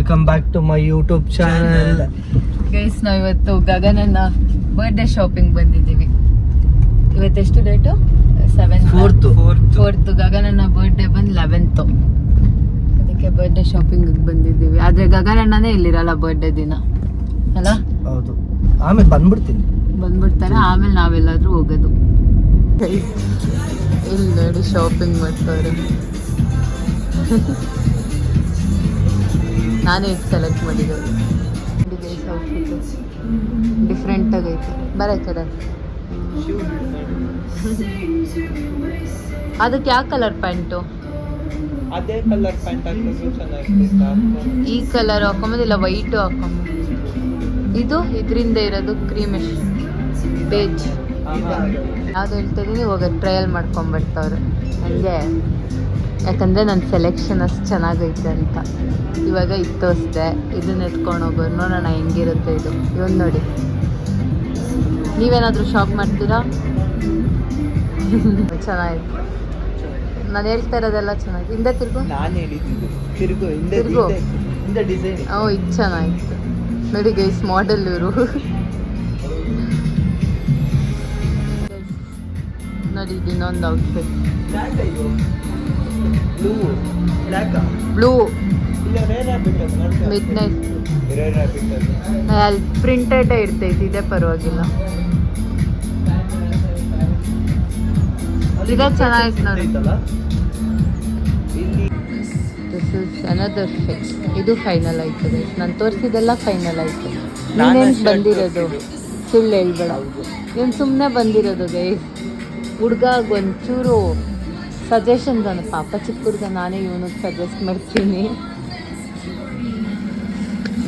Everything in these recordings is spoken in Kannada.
Welcome back to my YouTube channel. Guys ನಾವು ಇವತ್ತು ಗಗನನ್ನ ಬರ್ಡೇ ಶಾಪಿಂಗ್ ಬಂದಿದ್ದೀವಿ. ಇವತ್ತೆಷ್ಟು ಡೇಟು? 4th. ಗಗನನ್ನ ಬರ್ಡೇ ಬಂದು 11th. ಅದಕ್ಕೆ ಬರ್ಡೇ ಶಾಪಿಂಗ್ ಬಂದಿದ್ದೀವಿ. ಆದ್ರೆ ಗಗನಣ್ಣನೇ ಇಲ್ಲಿರಲ್ಲ ಬರ್ಡೇ ದಿನ ಅಲ್ಲ. ಹೌದು, ಆಮೇಲೆ ಬಂದ್ಬಿಡ್ತಾರೆ. ಆಮೇಲೆ ನಾವೆಲ್ಲಾದ್ರೂ ಹೋಗೋದು. ಇಲ್ಲಿ ನೋಡಿ ಶಾಪಿಂಗ್ ಮಾಡ್ತಾರೆ. ನಾನೇ ಇದು ಸೆಲೆಕ್ಟ್ ಮಾಡಿರೋದು. ಡಿಫ್ರೆಂಟ್ ಆಗೈತೆ. ಬರ ಕಡೆ ಅದಕ್ಕೆ ಯಾವ ಕಲರ್ ಪ್ಯಾಂಟು? ಅದೇ ಕಲರ್ ಪ್ಯಾಂಟ್ ಹಾಕಿದ್ರು ಚೆನ್ನಾಗಿರುತ್ತೆ. ಈ ಕಲರ್ ಹಾಕೊಂಬೋದಿಲ್ಲ, ವೈಟು ಹಾಕೊಂಬ. ಇದು ಇದರಿಂದ ಇರೋದು ಕ್ರೀಮಿಶ್ ಬೇಜ್. ಯಾವ್ದು ಹೇಳ್ತಾ ಇದೀನಿ, ಇವಾಗ ಟ್ರಯಲ್ ಮಾಡ್ಕೊಂಡ್ಬಿಡ್ತವ್ರೆ ನನಗೆ. ಯಾಕಂದರೆ ನನ್ನ ಸೆಲೆಕ್ಷನ್ ಅಷ್ಟು ಚೆನ್ನಾಗೈತೆ ಅಂತ. ಇವಾಗ ಇದು ತೋರಿಸ್ದೆ, ಇದನ್ನ ಎತ್ಕೊಂಡು ಹೋಗೋರು. ನೋಡೋಣ ಹೆಂಗಿರುತ್ತೆ ಇದು. ಇವನು ನೋಡಿ, ನೀವೇನಾದರೂ ಶಾಪ್ ಮಾಡ್ತೀರಾ? ಚೆನ್ನಾಗಿತ್ತು. ನಾನು ಹೇಳ್ತಾ ಇರೋದೆಲ್ಲ ಚೆನ್ನಾಗಿ. ಹಿಂದೆ ತಿರ್ಗು. ತಿರ್ಗು. ಓ, ಇದು ಚೆನ್ನಾಗಿತ್ತು ನೋಡಿ ಗೈಸ್. ಮಾಡೆಲ್ ಇವರು ನೋಡಿ. ಇದು ಇನ್ನೊಂದು ಔಟ್ಫಿಟ್ ಬ್ಲೂ ಮಿಡ್ ನೈಟ್. ಅಲ್ಲಿ ಪ್ರಿಂಟೆಡೇ ಇರ್ತೈತಿ, ಇದೇ ಪರವಾಗಿಲ್ಲ. ಇದೇ ಚೆನ್ನಾಗಿತ್ತು ನೋಡಿ. This is another fit. ಇದು ಫೈನಲ್ ಆಯ್ತದೆ. ನಾನು ತೋರಿಸಿದೆಲ್ಲ ಫೈನಲ್ ಆಯ್ತು. ನೀನೇನು ಬಂದಿರೋದು? ಸುಳ್ಳು ಹೇಳ್ಬೇಡ. ನೀನು ಸುಮ್ಮನೆ ಬಂದಿರೋದು ಗೈಸ್. ಹುಡುಗ ಒಂಚೂರು ಸಜೆಷನ್ಸ್ ಅನ್ನು. ಪಾಪ ಚಿಕ್ಕ ಹುಡುಗ, ನಾನೇ ಇವನಿಗೆ ಸಜೆಸ್ಟ್ ಮಾಡ್ತೀನಿ.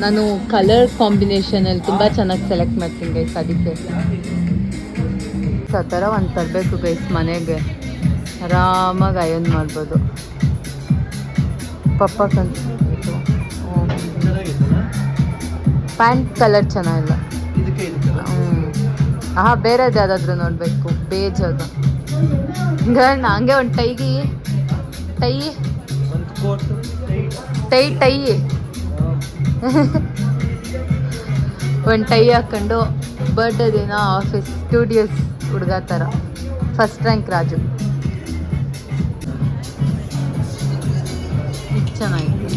ನಾನು ಕಲರ್ ಕಾಂಬಿನೇಷನಲ್ಲಿ ತುಂಬ ಚೆನ್ನಾಗಿ ಸೆಲೆಕ್ಟ್ ಮಾಡ್ತೀನಿ ಗೈಸ್. ಅದಕ್ಕೆ ಆ ಥರ ಒಂದು ತರಬೇಕು ಗೈಸ್. ಮನೆಗೆ ಆರಾಮಾಗಿ ಅಯನ್ ಮಾಡ್ಬೋದು. ಪಪ್ಪಕ್ಕಂತ ಪ್ಯಾಂಟ್ ಕಲರ್ ಚೆನ್ನಾಗಿಲ್ಲ. ಬೇರೆದು ಯಾವುದಾದ್ರೂ ನೋಡಬೇಕು. ಬೇಜ್ ಅದು ಹಂಗೆ ಒಂದು ಟೈ ಒಂದು ಟೈ ಹಾಕ್ಕೊಂಡು ಬರ್ಡೇ ದಿನ ಆಫೀಸ್ ಸ್ಟುಡಿಯೋಸ್ ಹುಡುಗ ಥರ. First rank Raju. ಚೆನ್ನಾಗಿತ್ತು.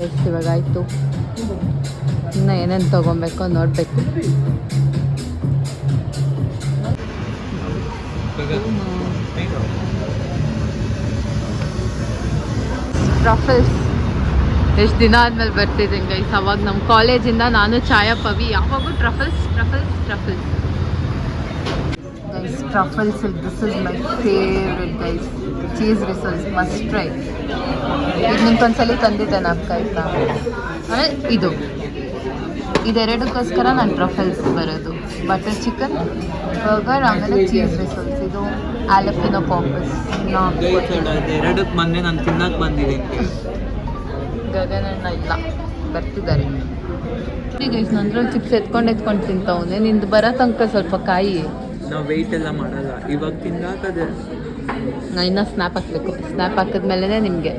ಎಷ್ಟು ಇವಾಗ ಆಯಿತು. ಇನ್ನು ಏನೇನು ತೊಗೊಬೇಕು ನೋಡಬೇಕು. ಟ್ರಫಲ್ಸ್ ಎಷ್ಟು ದಿನ ಆದಮೇಲೆ ಬರ್ತಿದ್ದೀನಿ ಗೈಸ್. ಅವಾಗ ನಮ್ಮ ಕಾಲೇಜಿಂದ ನಾನು ಛಾಯಾ ಪವಿ ಯಾವಾಗೂ truffles. Truffles this is my favourite guys. Cheese rissoles must try. ಈಗ ನಿಮ್ಗೊಂದ್ಸಲಿ ತಂದಿದ್ದೆ ನಾಲ್ಕು ಆಯ್ತಾ. ಆಮೇಲೆ ಇದೆರಡಕ್ಕೋಸ್ಕರ ನಾನು ಟ್ರಫಲ್ಸ್ ಬರೋದು. ಬಟರ್ ಚಿಕನ್ ಬರ್ಗರ್, ಆಮೇಲೆ ಚೀಸ್ ರಿಸಲ್ಸ್. ಇದು ಆಲಪಿನೋ ಪಾಪಸ್. ಎರಡಕ್ಕೆ ಬಂದೆ, ನಾನು ತಿನ್ನಕ್ಕೆ ಬಂದಿದ್ದೀನಿ. ಗಗನಣ್ಣ ಇಲ್ಲ, ಬರ್ತಿದ್ದಾರೆ ಗೈಸ್. ನಂದ್ರಲ್ಲಿ ಚಿಪ್ಸ್ ಎತ್ಕೊಂಡು ತಿಂತವನೆ. ನಿಂದು ಬರೋ ತನಕ ಸ್ವಲ್ಪ ಕಾಯಿ. ನಾವು ವೆಯ್ಟ್ ಎಲ್ಲ ಮಾಡಲ್ಲ, ಇವಾಗ ತಿಂದಾಕದೆ. ನಾನು ಇನ್ನೂ ಸ್ನ್ಯಾಪ್ ಹಾಕಬೇಕು. ಸ್ನ್ಯಾಪ್ ಹಾಕಿದ್ಮೇಲೆ ನಿಮಗೆ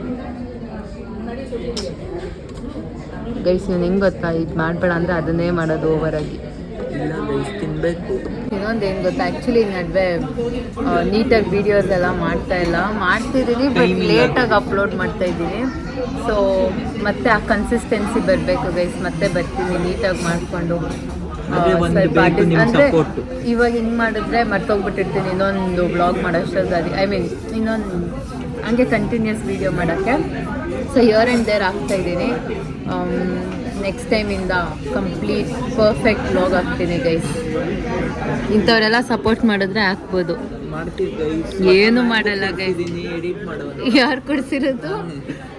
ಗೈಸ್. ನಾನು ಹೆಂಗೆ ಗೊತ್ತಾ, ಇದು ಮಾಡಬೇಡ ಅಂದರೆ ಅದನ್ನೇ ಮಾಡೋದು ಓವರಾಗಿ. ಇಲ್ಲ ಗೈಸ್, ತಿನ್ನಬೇಕು. ಇನ್ನೊಂದು ಏನು ಗೊತ್ತಾ, ಆ್ಯಕ್ಚುಲಿ ಈ ನಡುವೆ ನೀಟಾಗಿ ವೀಡಿಯೋಸ್ ಎಲ್ಲ ಮಾಡ್ತಿದ್ದೀನಿ. ಬಟ್ ಲೇಟಾಗಿ ಅಪ್ಲೋಡ್ ಮಾಡ್ತಾಯಿದ್ದೀನಿ. ಸೊ ಮತ್ತೆ ಆ ಕನ್ಸಿಸ್ಟೆನ್ಸಿ ಬರಬೇಕು ಗೈಸ್. ಮತ್ತೆ ಬರ್ತೀನಿ ನೀಟಾಗಿ ಮಾಡಿಕೊಂಡು. ಅಂದರೆ ಇವಾಗ ಹಿಂಗೆ ಮಾಡಿದ್ರೆ ಮರ್ತೋಗ್ಬಿಟ್ಟಿರ್ತೀನಿ. ಇನ್ನೊಂದು ಬ್ಲಾಗ್ ಮಾಡೋಷ್ಟೊಂದು ಇನ್ನೊಂದು ಹಂಗೆ ಕಂಟಿನ್ಯೂಸ್ ವೀಡಿಯೋ ಮಾಡೋಕ್ಕೆ. ಸೊ ಹಿಯರ್ ಆ್ಯಂಡ್ ದೇರ್ ಆಗ್ತಾಯಿದ್ದೀನಿ. ನೆಕ್ಸ್ಟ್ ಟೈಮಿಂದ ಕಂಪ್ಲೀಟ್ ಪರ್ಫೆಕ್ಟ್ ವ್ಲಾಗ್ ಹಾಕ್ತೀನಿ ಗೈಸ್. ಇಂಥವರೆಲ್ಲ ಸಪೋರ್ಟ್ ಮಾಡಿದ್ರೆ ಹಾಕ್ಬೋದು. ಏನು ಮಾಡಲ್ಲ ಗೈಸ್. ಯಾರು ಕೊಡಿಸಿರೋದು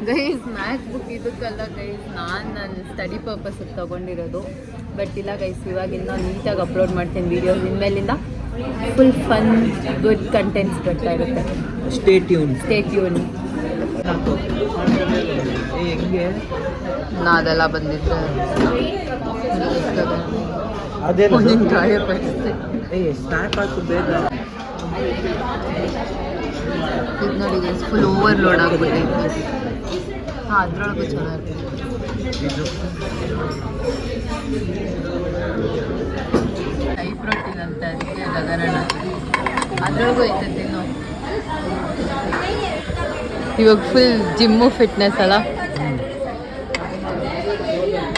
ಗೈಸ್? ಮ್ಯಾಕ್ ಬುಕ್ ಇದಕ್ಕಲ್ಲ ಗೈಸ್, ನನ್ನ ಸ್ಟಡಿ ಪರ್ಪಸ್ಗೆ ತೊಗೊಂಡಿರೋದು. ಬಟ್ ಇಲ್ಲ ಗೈಸ್, ಇವಾಗಿಂದ ನೀಟಾಗಿ ಅಪ್ಲೋಡ್ ಮಾಡ್ತೀನಿ ವೀಡಿಯೋಸ್. ಇನ್ಮೇಲಿಂದ ಫುಲ್ ಫನ್ ಗುಡ್ ಕಂಟೆಂಟ್ಸ್ ಬರ್ತಾ ಇರುತ್ತೆ. Stay tune. ನಾ ಅದೆಲ್ಲ ಬಂದಿದ್ರೆ ಗಾಯ ಪರಿಸ್ಥಿತಿ. ಇದು ನೋಡಿ ಫುಲ್ ಓವರ್ಲೋಡ್ ಆಗ್ಬಿಟ್ಟೈತೆ. ಹಾಂ ಅದ್ರೊಳಗೂ ಚೆನ್ನಾಗಿರುತ್ತೆ. ಹೈ ಪ್ರೋಟೀನ್ ಅಂತ ಅದಕ್ಕೆ ಗಗನಣ್ಣ ಅದ್ರೊಳಗೂ ಐತೆ ತಿನ್ನು. ಇವಾಗ ಫುಲ್ ಜಿಮ್ಮು ಫಿಟ್ನೆಸ್ ಅಲ್ಲ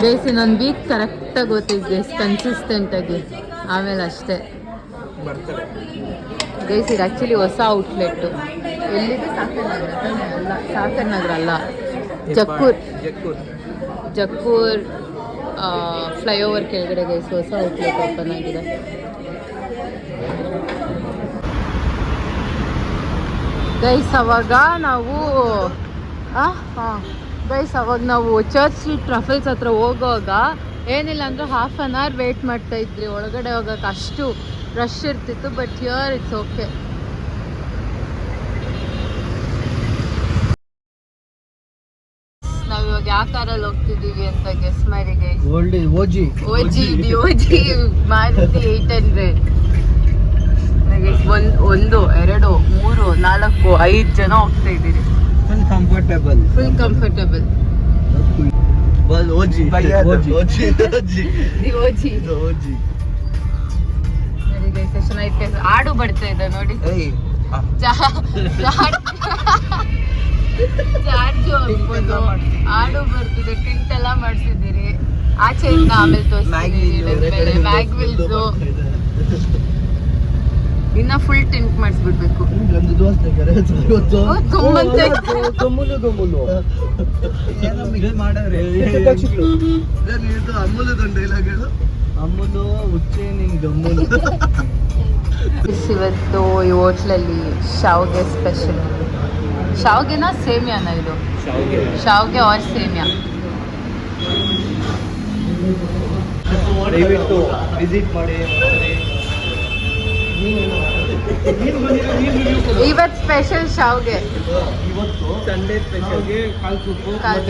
ಬೇಸಿ ನನ್ನ ವೀಕ್ ಕರೆಕ್ಟಾಗಿ ಗೊತ್ತಿದ್ದು ಗೈಸ್ ಕನ್ಸಿಸ್ಟೆಂಟಾಗಿ ಆಮೇಲೆ ಅಷ್ಟೇ ಗೈಸ್. ಇದು ಆ್ಯಕ್ಚುಲಿ ಹೊಸ ಔಟ್ಲೆಟ್ಟು ಎಲ್ಲಿದೆ? ಸಾಕರ್ ನಗರ ಅಲ್ಲ, ಸಾಕರ್ ನಗರ ಅಲ್ಲ, ಜಕ್ಕೂರ್ ಫ್ಲೈಓವರ್ ಕೆಳಗಡೆ ಗೈಸ್ ಹೊಸ ಔಟ್ಲೆಟ್ ಓಪನ್ ಆಗಿದೆ. ಗೈಸ್ ಅವಾಗ ನಾವು ಚರ್ಚ್ ಸ್ಟ್ರೀಟ್ ಟ್ರಫಲ್ಸ್ ಹತ್ರ ಹೋಗುವಾಗ ಏನಿಲ್ಲ ಅಂದ್ರೆ 1/2 an hour ವೇಟ್ ಮಾಡ್ತಾ ಇದ್ರಿ ಒಳಗಡೆ ಹೋಗಕ್ಕೆ, ಅಷ್ಟು ರಶ್ ಇರ್ತಿತ್ತು. But here it's okay. ನಾವ್ ಇವಾಗ ಯಾವ ಕಾರಲ್ಲಿ ಹೋಗ್ತಿದೀವಿ ಅಂತ ಗೆಸ್ ಮಾಡಿ ಗೈಸ್. ಓಜಿ ಮಾರುತಿ 800. 1 2 3 4 5 ಜನ ಹೋಗ್ತಾ ಇದ್ದೀರಿ. Full comfortable. ಓಜಿ ನೋಡಿ ಗೈಸ್ ಎಷ್ಟು ಚೆನ್ನಾಗಿದೆ. ಹಾಡು ಬರ್ತಾ ಇದೆ ನೋಡಿ. ಚಾರ್ಜು ಹಾಡು ಬರ್ತಿದೆ. ಟಿಂಟ್ ಎಲ್ಲ ಮಾಡ್ಸಿದ್ದೀರಿ ಆಚೆಯಿಂದ. ಆಮೇಲೆ ತೋರಿಸ್ತೀನಿ ಮ್ಯಾಗ್ ವಿಲ್ಸು ಇನ್ನ ಫುಲ್ ಟಿಂಟ್ ಮಾಡಿಸ್ಬಿಡ್ಬೇಕು. ಇವತ್ತು ಈ ಹೋಟ್ಲಲ್ಲಿ ಶಾವ್ಗೆ ಸ್ಪೆಷಲ್. ಶಾವ್ಗೆನಾ ಸೇಮಿಯಾನ? ಇದು ಶಾವ್ಗೆ ಆರ್ ಸೇಮಿಯಾ. ದಯವಿಟ್ಟು ವಿಸಿಟ್ ಮಾಡಿ. ಇವತ್ತು ಸ್ಪೆಷಲ್ ಶಾವ್ಗೆ. ಇವತ್ತು ಸಂಡೇ ಸ್ಪೆಷಲ್ಗೆ ಕಾಲ್ ಸೂಪು ಕಾಲ್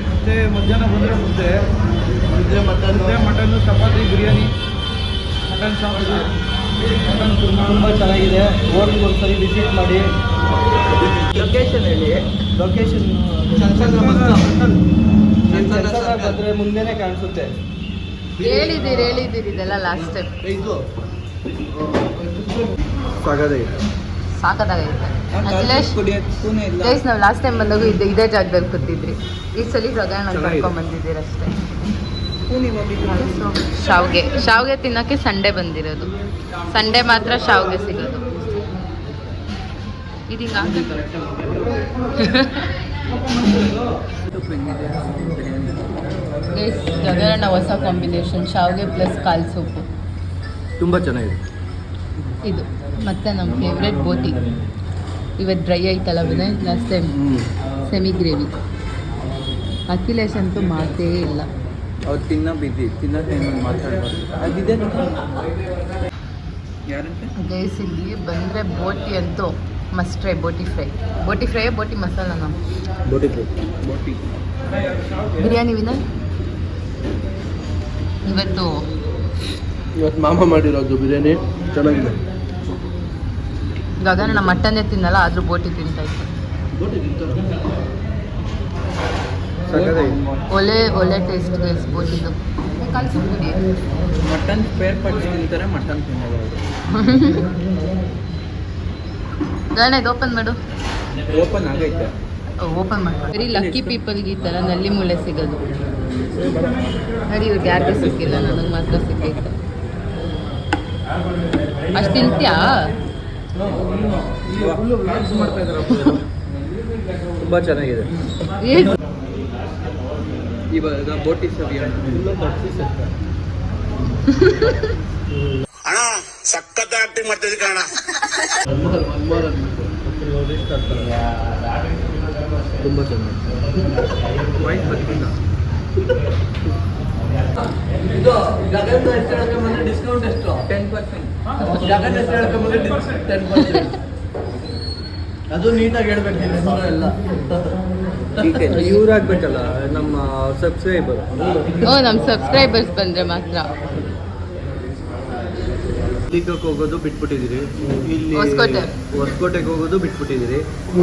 ಮತ್ತೆ ಮಧ್ಯಾಹ್ನ ಬಂದರೆ ಮುದ್ದೆ mutton chapati biryani mutton sambar mutton ತುಂಬ ಚೆನ್ನಾಗಿದೆ. ಹೋಟ್ಲಿಗೆ ಒಂದ್ಸರಿ ವಿಸಿಟ್ ಮಾಡಿ. ಲೊಕೇಶನ್ ಹೇಳಿ. ಲೊಕೇಶನ್ ಬಂದರೆ ಮುಂದೆನೇ ಕಾಣಿಸುತ್ತೆ. ಹೇಳಿದ್ದೀರಿ ಇದೆಲ್ಲ ಲಾಸ್ಟ್ ಟೈಮ್. ಇದು ಸಾಕಾಗೈತೆ. ಗೈಸ್ ನಾವು ಲಾಸ್ಟ್ ಟೈಮ್ ಬಂದಾಗ ಇದೇ ಜಾಗದಲ್ಲಿ ಕೂತಿದ್ರಿ. ಈ ಸಲ ಗಗನ ಕರ್ಕೊಂಡ್ ಬಂದಿದ್ದೀರಿ ಅಷ್ಟೇ. ಶಾವ್ಗೆ ತಿನ್ನೋಕ್ಕೆ ಸಂಡೇ ಬಂದಿರೋದು. ಸಂಡೇ ಮಾತ್ರ ಶಾವ್ಗೆ ಸಿಗೋದು. ಇದೀಗ ಗೈಸ್ ಗಗನ ಹೊಸ ಕಾಂಬಿನೇಷನ್ ಶಾವ್ಗೆ ಪ್ಲಸ್ ಕಾಲ್ ಸೂಪು ತುಂಬ ಚೆನ್ನಾಗಿದೆ. ಇದು ಮತ್ತೆ ನಮ್ಮ ಫೇವ್ರೆಟ್ ಬೋಟಿ. ಇವತ್ತು ಡ್ರೈ ಐತಲ್ಲ Vinay. Last time semi gravy. Akhilesh ಅಂತೂ ಮಾತೇ ಇಲ್ಲ. ಅವ್ರು ತಿನ್ನೋ ಟೈಮಲ್ಲಿ ಮಾತಾಡ್ಬಾರ್ದು. ಅದಿದೆ ಯಾರಂತೆ ಗೈಸ್ ಇಲ್ಲಿ ಬಂದರೆ ಬೋಟಿ ಅಂತೂ ಮಸ್ಟ್ ಟ್ರೈ. ಬೋಟಿ ಫ್ರೈ ಬೋಟಿ ಮಸಾಲನ ಬೋಟಿ ಬಿರಿಯಾನಿ ವಿನಯ್. ಇವತ್ತು ಮಾಮ ಮಾಡಿರೋದು ಬಿರಿಯಾನಿ ಚೆನ್ನಾಗಿದೆ. ಗಗನ ನಮ್ಮ ಮಟನ್ನೇ ತಿನ್ನಲ್ಲ, ಆದರೂ ಬೋಟಿ ತಿಂತಾ ಇತ್ತು. ಒಳ್ಳೆ ಟೇಸ್ಟ್ ಗೈಸ್ ಬೋಟಿದು. ಕಲ್ಸಿಬಿಡಿ. ಮಟನ್ ಸ್ಪೇರ್ ಪಾರ್ಟ್ಸ್ ತಿಂತಾರೆ, ಮಟನ್ ತಿನ್ನೋದು. ಗಗನ ಇದು ಓಪನ್ ಮಾಡು. ಓಪನ್ ಆಗೈತೆ. ಓಪನ್ ಮಾಡಿ. ವೆರಿ ಲಕ್ಕಿ ಪೀಪಲ್ಗೆ ಈ ಥರ ನಲ್ಲಿ ಮುಳ್ಳೆ ಸಿಗೋದು. ನೋಡಿ ಇವ್ರಿಗೆ ಯಾರಿಗೂ ಸಿಕ್ಕಿಲ್ಲ, ನನಗೆ ಮಾತ್ರ ಸಿಕ್ಕೈತೆ. ಅಷ್ಟು ತಿಂತ್ಯಾ? ತುಂಬ ಚೆನ್ನಾಗಿದೆ. ಇವಾಗ ಬೋಟಿ ಸವಿ ಅಣ್ಣ ಸಖತ್ ಆಕ್ಟಿಂಗ್ ಮಾಡ್ತಿದ್ದೆ ಕಣ. ತುಂಬ ಚೆನ್ನಾಗಿ ವಾಯ್ಸ್ ಬರ್ತಿಲ್ಲ. ಇದು ಜಗನ್ ಎಷ್ಟು ಹೇಳ್ಕೊಂಬಂದ್ರೆ ಡಿಸ್ಕೌಂಟ್ ಎಷ್ಟು? 10%. ಜಗನ್ ಎಷ್ಟು ಹೇಳ್ಕೊಂಬಂದ್ರೆ 10%. ಅದು ನೀಟಾಗಿ ಹೇಳ್ಬೇಕು ಎಲ್ಲ. ಇವ್ರಾಗ್ಬೇಕಲ್ಲ ನಮ್ಮ ಸಬ್ಸ್ಕ್ರೈಬರ್. ನಮ್ಮ ಸಬ್ಸ್ಕ್ರೈಬರ್ಸ್ ಬಂದರೆ ಮಾತ್ರ. ಇಲ್ಲಿಗೆ ಹೋಗೋದು ಬಿಟ್ಬಿಟ್ಟಿದ್ದೀರಿ. ಇಲ್ಲಿ ಹೊಸಕೋಟೆಗೆ ಹೋಗೋದು ಬಿಟ್ಬಿಟ್ಟಿದ್ದೀರಿ.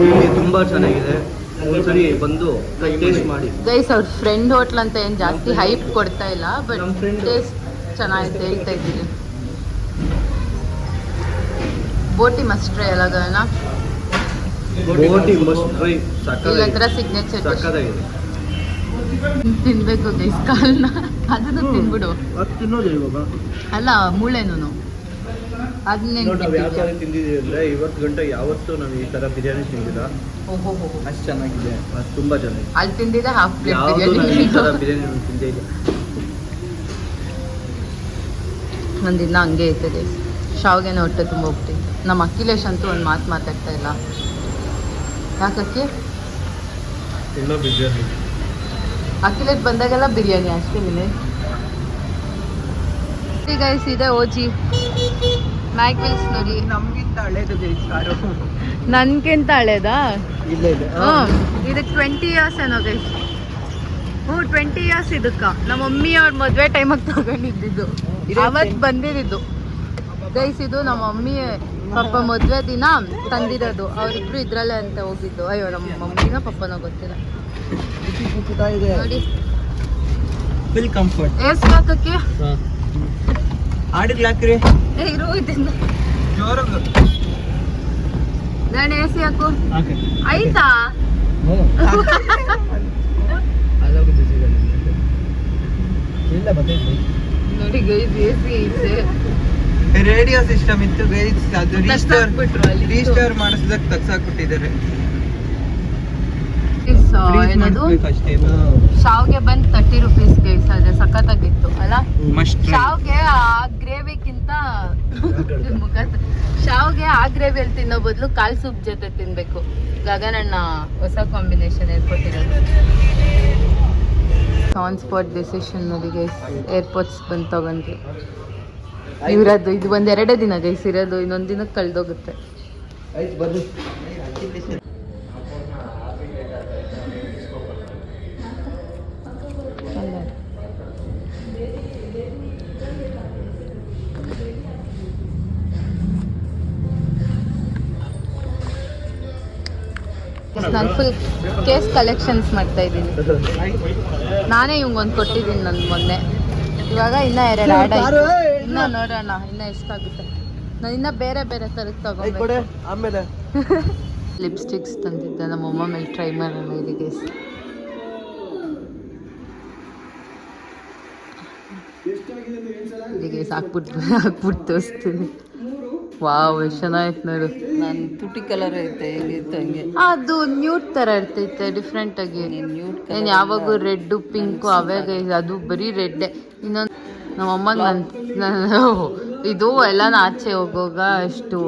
ಇಲ್ಲಿ ತುಂಬ ಚೆನ್ನಾಗಿದೆ. ಒಂದ್ಸರಿ ಬಂದು ಟೇಸ್ಟ್ ಮಾಡಿ. ಗೈಸ್ ಅವ್ರ ಫ್ರೆಂಡ್ ಹೋಟ್ಲ್ ಅಂತ ಏನು ಜಾಸ್ತಿ ಹೈಪ್ ಕೊಡ್ತಾ ಇಲ್ಲ, ಬಟ್ ನಮ್ಮ friend. ಟೇಸ್ಟ್ ಚೆನ್ನಾಗಿದೆ ಹೇಳ್ತಾ ಇದ್ದೀನಿ. ಬೋಟಿ ಮಸ್ಟ್ ಟ್ರೈ ಅಲ್ಲ ಬೋಟಿ ಮಸ್ಟ್ ಟ್ರೈ. ಇಲ್ಲ ಹತ್ರ ಸಿಗ್ನೇಚರ್ ಸಕ್ಕತ್ತಾಗಿದೆ. ತಿನ್ಬೇಕು ಗೈಸ್ ಕಾಲ್ನ, ಅದನ್ನು ತಿನ್ಬಿಡು. ಅದು ತಿನ್ನೋದು ಇವಾಗ. ಅಲ್ಲ ಮೂಳೆನೂ ಅದನ್ನೇ ನೋಡಿ ನಾವು ಯಾವ ಥರ ತಿಂದಿದ್ದೀವಿ ಅಂದರೆ ಇವತ್ತು ಗಂಟೆ ಯಾವತ್ತೂ ನಾವು ಈ ಥರ ಬಿರಿಯಾನಿ ತಿಂದಿಲ್ಲ. ಓಹೋ ಅಷ್ಟು ಚೆನ್ನಾಗಿದೆ, ಅದು ತುಂಬ ಚೆನ್ನಾಗಿದೆ. ಅಲ್ಲಿ ತಿಂದಿದ್ದೆ ಹಾಫ್ ಪ್ಲೇಟ್ ಯಾವುದು ನಾನು ಈ ಥರ ಬಿರಿಯಾನಿ. ಬಿರಿಯಾನಿ ನಾನು ತಿಂದೇ ಇಲ್ಲ. ನಂದಿನ್ನ ಹಂಗೆ ಐತೆ ಶಾವ್ಗೆನೇ ಹೊಟ್ಟೆ ತುಂಬ ಹೋಗ್ತಿತ್ತು. ನಮ್ಮ ಅಖಿಲೇಶ್ ಅಂತೂ ಒಂದು ಮಾತು ಮಾತಾಡ್ತಾ ಇಲ್ಲ. ಯಾಕಕ್ಕೆ ಎಲ್ಲ ಬಿರಿಯಾನಿ. ಅಖಿಲೇಶ್ ಬಂದಾಗೆಲ್ಲ ಬಿರಿಯಾನಿ ಅಷ್ಟೇ ವಿನಯ್. ಗೈಸ್ ಇದೆ ಓಜಿ ಮ್ಯಾಕ್ ವಿಲ್ಸ್ ನೋಡಿ. ನಮಗಿಂತ ಹಳೇದು ಸಾರು. ನನ್ಗಿಂತ ಹಳೇದಾ? ಇಲ್ಲ ಇಲ್ಲ. ಇದಕ್ಕೆ 20 ಇಯರ್ಸ್ ಏನೋ ಗೈಸ್. 20 ಇಯರ್ಸ್ ಇದಕ್ಕ. ನಮ್ಮ ಮಮ್ಮಿ ಅವ್ರ ಮದುವೆ ಟೈಮಾಗ ತಗೊಂಡಿದ್ದು, ಅವತ್ತು ಬಂದಿದ್ದು ಗೈಸ್. ಇದು ನಮ್ಮ ಮಮ್ಮಿ ಪಪ್ಪ ಮದುವೆ ದಿನ ತಂದಿರೋದು. ಅವರಿಬ್ರು ಇದ್ರಲ್ಲೇ ಅಂತ ಹೋಗಿದ್ದು. ಅಯ್ಯೋ ನಮ್ಮ ಮಮ್ಮಿನ ಪಪ್ಪನೋ ಗೊತ್ತಿಲ್ಲ ನೋಡಿ. Full comfort. ಏಸ್ ಹಾಕಕ್ಕೆ ಆಡಿಗೆ ಹಾಕ್ರಿ. ಇರು ಇದನ್ನ ಜೋರಾಗಿ ನಾನು ಎ ಸಿ ಹಾಕು. ಹಾಕಿ. ಆಯ್ತಾ? ಇಲ್ಲ ಬರ್ತೈತಿ ನೋಡಿ ಗೈಸ್ ಎ ಸಿ ಇದೆ. ರೇಡಿಯೋ ಸಿಸ್ಟಮ್ ಇತ್ತು ಗೈಸ್, ಅದು ತಗ್ಸಾಕ್ಬಿಟ್ರು ಅಲ್ಲಿ. ರೀಸ್ಟೋರ್ ಮಾಡಿಸಿದಕ್ಕೆ ತಗ್ಸಾಕ್ಬಿಟ್ಟಿದ್ದಾರೆ. ಏನದು ಶಾವ್ಗೆ ಬಂದು 30 ರೂಪೀಸ್ ಗೈಸ್. ಅದೇ ಸಖತ್ತಾಗಿತ್ತು ಅಲ್ಲ ಶಾವ್ಗೆ. ಆ ಗ್ರೇವಿಗಿಂತ ಶಾವ್ಗೆ ಆ ಗ್ರೇವಿಯಲ್ಲಿ ತಿನ್ನೋ ಬದಲು ಕಾಲ್ ಸೂಪ್ ಜೊತೆ ತಿನ್ಬೇಕು. ಗಗನಣ್ಣ ಹೊಸ ಕಾಂಬಿನೇಷನ್ ಏರ್ಪೋರ್ಟಿರೋದು. ಆನ್ ಸ್ಪಾಟ್ ಡಿಸಿಷನ್ ನೋಡಿ ಗೈಸ್. ಏರ್ಪೋರ್ಟ್ಸ್ ಬಂದು ತಗೊಂಡ್ರಿ. ಇವ್ರದ್ದು ಇದು ಒಂದು 2 ದಿನ ಗೈಸ್ ಇರೋದು, ಇನ್ನೊಂದು ದಿನಕ್ಕೆ ಕಳೆದೋಗುತ್ತೆ. ನಾನು ಫುಲ್ ಕೇಸ್ ಕಲೆಕ್ಷನ್ಸ್ ಮಾಡ್ತಾ ಇದ್ದೀನಿ. ನಾನೇ ಇವಂಗೊಂದು ಕೊಟ್ಟಿದ್ದೀನಿ ನನ್ನ ಮೊನ್ನೆ. ಇವಾಗ ಇನ್ನೂ 2 ಆ್ಯಡ್ ಆಯ್ತು. ಇನ್ನೂ ನೋಡೋಣ ಇನ್ನೂ ಎಷ್ಟಾಗುತ್ತೆ. ನಾನು ಇನ್ನೂ ಬೇರೆ ಬೇರೆ ಥರದ್ದು ತಗೊಂಡೆ. ಆಮೇಲೆ ಲಿಪ್ಸ್ಟಿಕ್ಸ್ ತಂದಿದ್ದೆ ನಮ್ಮಮ್ಮ ಮೇಲೆ ಟ್ರೈ ಮಾಡೋಣ ಇಲ್ಲಿಗೆ. ಇಲ್ಲಿಗೆ ಹಾಕ್ಬಿಟ್ಟು ತೋರಿಸ್ತೀನಿ. ವಾವ್ ಎಷ್ಟು ಚೆನ್ನಾಗಿತ್ತು ನೋಡು. ನಾನು ತುಟಿ ಕಲರ್ ಐತೆ ಹೇಗಿತ್ತು ಹಂಗೆ. ಅದು ನ್ಯೂಟ್ ಥರ ಇರ್ತೈತೆ ಡಿಫ್ರೆಂಟ್ ಆಗಿ. ಏನು ಯಾವಾಗೂ ರೆಡ್ಡು ಪಿಂಕು ಅವಾಗ ಅದು ಬರೀ ರೆಡ್ಡೆ. ಇನ್ನೊಂದು ನಮ್ಮಮ್ಮಗೆ ನಾನು ಇದು ಎಲ್ಲಾನು ಆಚೆ ಹೋಗೋವಾಗ ಅಷ್ಟು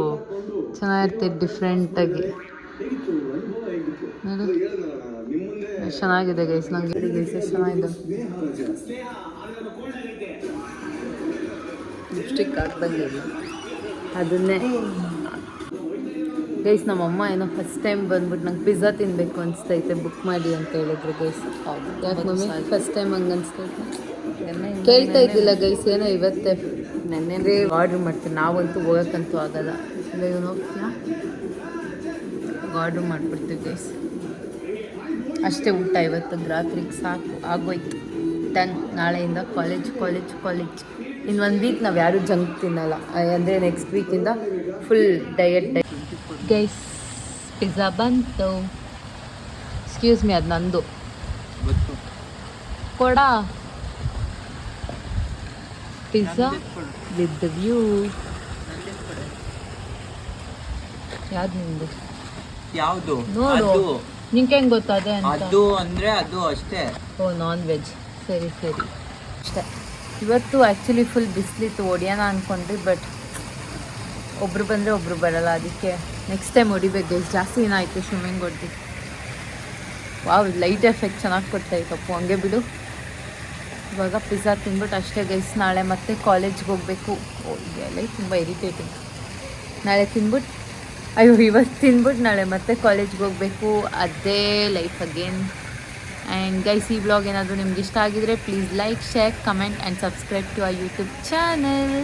ಚೆನ್ನಾಗಿರ್ತೈತೆ ಡಿಫ್ರೆಂಟಾಗಿ ನೋಡು. ಎಷ್ಟು ಚೆನ್ನಾಗಿದೆ ಗೈಸ್. ನಂಗೆ ಗೈಸ್ ಎಷ್ಟು ಚೆನ್ನಾಗಿದೆ. ಲಿಪ್ಸ್ಟಿಕ್ ಹಾಕ್ದಂಗೆ ಇಲ್ಲ. ಅದನ್ನೇ ಗೈಸ್ ನಮ್ಮಮ್ಮ ಏನೋ ಫಸ್ಟ್ ಟೈಮ್ ಬಂದ್ಬಿಟ್ಟು ನಂಗೆ ಪಿಜ್ಜಾ ತಿನ್ನಬೇಕು ಅನಿಸ್ತೈತೆ, ಬುಕ್ ಮಾಡಿ ಅಂತ ಹೇಳಿದ್ರು ಗೈಸ್. ಯಾಕೆ ಮಮ್ಮಿ ಫಸ್ಟ್ ಟೈಮ್ ಹಂಗೆ ಅನಿಸ್ತೈತೆ? ಕೇಳ್ತಾ ಇದ್ದಿಲ್ಲ ಗೈಸ್. ಏನೋ ಇವತ್ತೇ ನೆನ್ನೆ ಆರ್ಡ್ರ್ ಮಾಡ್ತೀನಿ. ನಾವಂತೂ ಹೋಗೋಕ್ಕಂತೂ ಆಗಲ್ಲ. ಇಲ್ಲ ಇವನು ಹೋಗ್ತೀಯಾ? ಆರ್ಡ್ರ್ ಮಾಡಿಬಿಡ್ತೀವಿ ಗೈಸ್. ಅಷ್ಟೇ ಊಟ ಇವತ್ತು ರಾತ್ರಿಗೆ ಸಾಕು ಆಗೋಯ್ತು. ಡನ್. ನಾಳೆಯಿಂದ ಕಾಲೇಜ್. ಇನ್ನು 1 ವೀಕ್ ನಾವು ಯಾರೂ ಜಂಕ್ ತಿನ್ನಲ್ಲ. ಅಂದರೆ ನೆಕ್ಸ್ಟ್ ವೀಕಿಂದ ಫುಲ್ ಡಯಟ್ ಗೈಸ್. ಪಿಜ್ಜಾ ಬಂತು. ಎಕ್ಸ್ಕ್ಯೂಸ್ ಮಿ, ಅದು ನಂದು ಕೊಡ. Pizza with the view. ಯಾವ್ದು ನಿಂದು? ಯಾವುದು ನೋಡು ನಿಂಗೆ ಹೆಂಗೆ ಗೊತ್ತಾದೆ ಅಂತ? ಅದು ಅಂದ್ರೆ ಅದು ಅಷ್ಟೇ. ಓ ನಾನ್ ವೆಜ್. ಸರಿ ಅಷ್ಟೇ. ಇವತ್ತು ಆ್ಯಕ್ಚುಲಿ ಫುಲ್ ಬಿಸಿಲಿತ್ತು, ಹೊಡಿಯೋಣ ಅಂದ್ಕೊಂಡ್ರಿ. ಬಟ್ ಒಬ್ರು ಬಂದರೆ ಒಬ್ರು ಬರಲ್ಲ. ಅದಕ್ಕೆ ನೆಕ್ಸ್ಟ್ ಟೈಮ್ ಹೊಡಿಬೇಕು ಗೈಸ್. ಜಾಸ್ತಿ ದಿನ ಆಯಿತು ಸ್ವಿಮ್ಮಿಂಗ್ ಹೊಡ್ದು. ವಾವ್ ಲೈಟ್ ಎಫೆಕ್ಟ್ ಚೆನ್ನಾಗಿ ಕೊಡ್ತಾಯಿತ್ತಪ್ಪು. ಹಂಗೆ ಬಿಡು. ಇವಾಗ ಪಿಜ್ಜಾ ತಿಂದ್ಬಿಟ್ಟು ಅಷ್ಟೇ ಗೈಸ್. ನಾಳೆ ಮತ್ತೆ ಕಾಲೇಜ್ಗೆ ಹೋಗಬೇಕು. ಓ ಇದೆಲ್ಲ ತುಂಬ ಇರಿಟೇಟಿಂಗ್. ನಾಳೆ ತಿಂದ್ಬಿಟ್ಟು ಇವತ್ತು ತಿಂದ್ಬಿಟ್ಟು ನಾಳೆ ಮತ್ತೆ ಕಾಲೇಜ್ಗೆ ಹೋಗಬೇಕು. ಅದೇ ಲೈಫ್ ಅಗೇನ್. ಆ್ಯಂಡ್ ಗೈಸ್ ಈ ವ್ಲಾಗ್ ಏನಾದರೂ ನಿಮ್ಗೆ ಇಷ್ಟ ಆಗಿದ್ರೆ please like, share, comment and subscribe to our YouTube channel.